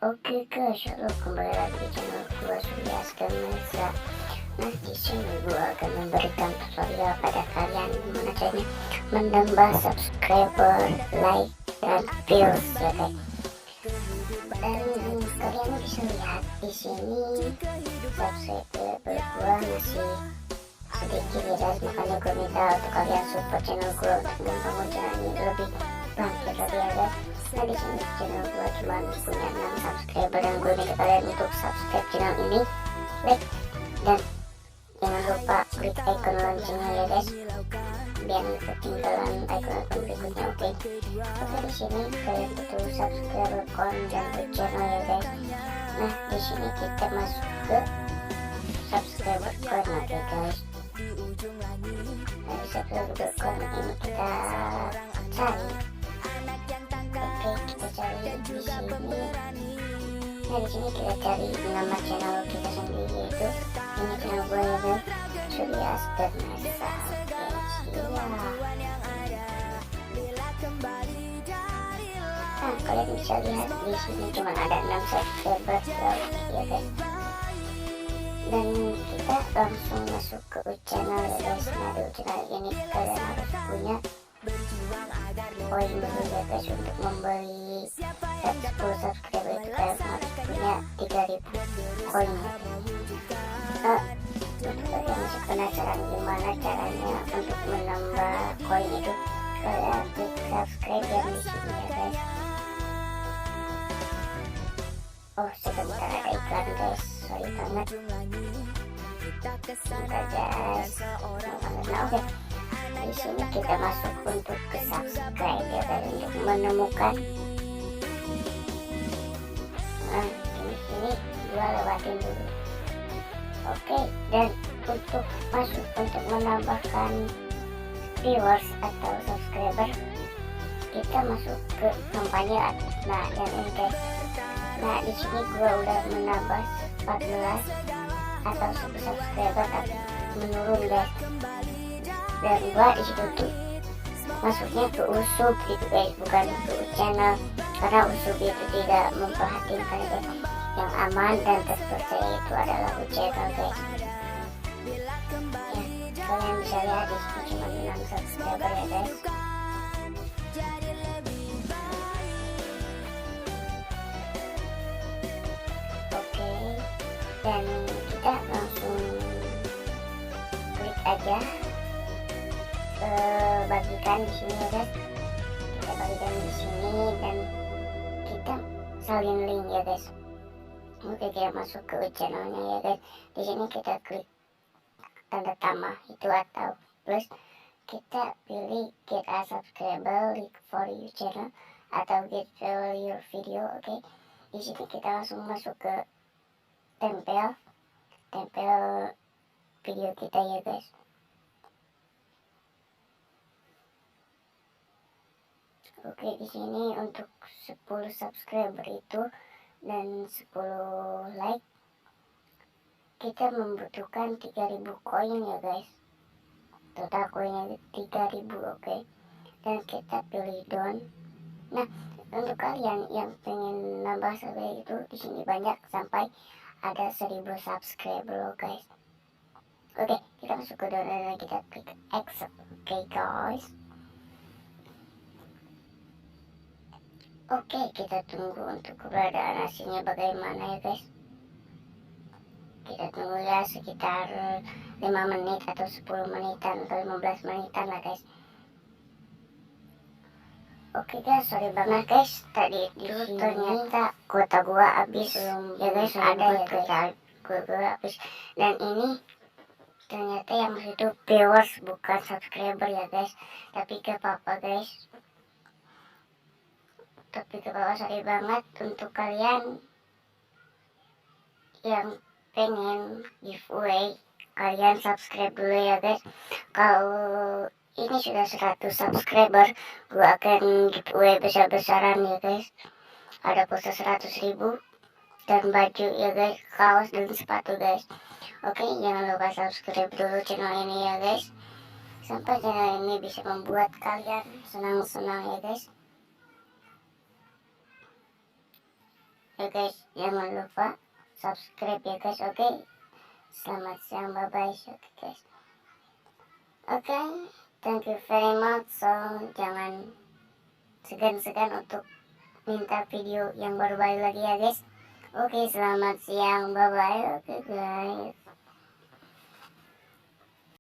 Oke guys, halo, kembali lagi di channel gua Surya Asgar Maersa. Nah, di sini gua akan memberikan tutorial pada kalian gimana caranya menambah subscriber, like, dan views ya guys. Dan kalian bisa lihat di sini subscriber gua masih sedikit ya guys, makanya gua minta untuk kalian support channel gua untuk membangun channel ini lebih bangkit lagi ya guys. Nah, di sini channel gue cuma punya 6 subscriber dan gue minta kalian untuk subscribe channel ini, like, dan jangan lupa klik icon loncengnya ya guys, biar ketinggalan icon-icon berikutnya. Oke, di sini kalian butuh subscriber count dan channel ya guys. Nah, di sini kita masuk ke subscriber count. Oke guys, nah di subscriber count ini kita cari. Oke, kita cari di sini. Nah, di sini kita cari nama channel kita sendiri, yaitu ini channel gue ya guys, Surya Asgar Maersa. Nah, kalian bisa lihat di sini cuma ada 6 subscriber ya guys. Dan kita langsung masuk ke channel ya guys. Nah, di channel ini kalian harus punya poin dulu ya guys. Untuk membeli 10 subscriber itu kalian harus punya 3000 koin. Untuk kalian masih penasaran gimana caranya untuk menambah koin itu, kalian klik subscribe yang di sini ya guys. Oh, sebentar ada iklan guys, sorry banget. Sebentar guys. Nah, oke. Di sini kita masuk untuk ke subscribe ya guys, untuk menemukan. Nah, ini gua lewatin dulu. Oke, dan untuk masuk untuk menambahkan viewers atau subscriber, kita masuk ke kampanye. Nah, yang ini guys. Nah, di sini gua udah menambah 14 atau 10 subscriber tapi menurun guys. Dan gua di situ tuh masuknya ke usub gitu guys, bukan ke channel, karena usub itu tidak memperhatikan guys. Yang aman dan terpercaya itu adalah channel guys. Ya, kalian bisa lihat di sini cuma 6 subscriber ya guys. Oke, dan kita langsung klik aja bagikan di sini ya guys. Kita bagikan di sini dan kita salin link ya guys. Oke, kita masuk ke channelnya ya guys. Di sini kita klik tanda tambah itu atau plus, kita pilih get a subscriber link for your channel atau get your video. Oke, di sini kita langsung masuk ke tempel video kita ya guys. Oke, di sini untuk 10 subscriber itu dan 10 like, kita membutuhkan 3000 koin ya guys. Total koinnya 3000. Oke, dan kita pilih down. Nah, untuk kalian yang pengen nambah subscriber itu, di sini banyak sampai ada 1000 subscriber loh guys. Oke, kita masuk ke down dan kita klik accept. Oke guys. Oke, kita tunggu untuk keberadaan hasilnya bagaimana ya guys. Kita tunggu ya sekitar 5 menit atau 10 menitan atau 15 menitan lah guys. Oke guys, sorry banget guys, tadi itu ternyata kuota gua habis ya guys. Ada ya guys, gua habis. Dan ini ternyata yang itu viewers bukan subscriber ya guys. Tapi gak apa-apa guys. Tapi ke bawah, sorry banget. Untuk kalian yang pengen giveaway, kalian subscribe dulu ya guys. Kalau ini sudah 100 subscriber, gua akan giveaway besar-besaran ya guys. Ada pulsa 100.000 dan baju ya guys, kaos dan sepatu guys. Oke, jangan lupa subscribe dulu channel ini ya guys, sampai channel ini bisa membuat kalian senang-senang ya guys. Oke guys, jangan lupa subscribe ya guys. Oke, selamat siang, bye bye. Oke guys, oke, thank you very much. So jangan segan-segan untuk minta video yang baru-baru lagi ya guys. Oke, selamat siang, bye bye. Oke guys.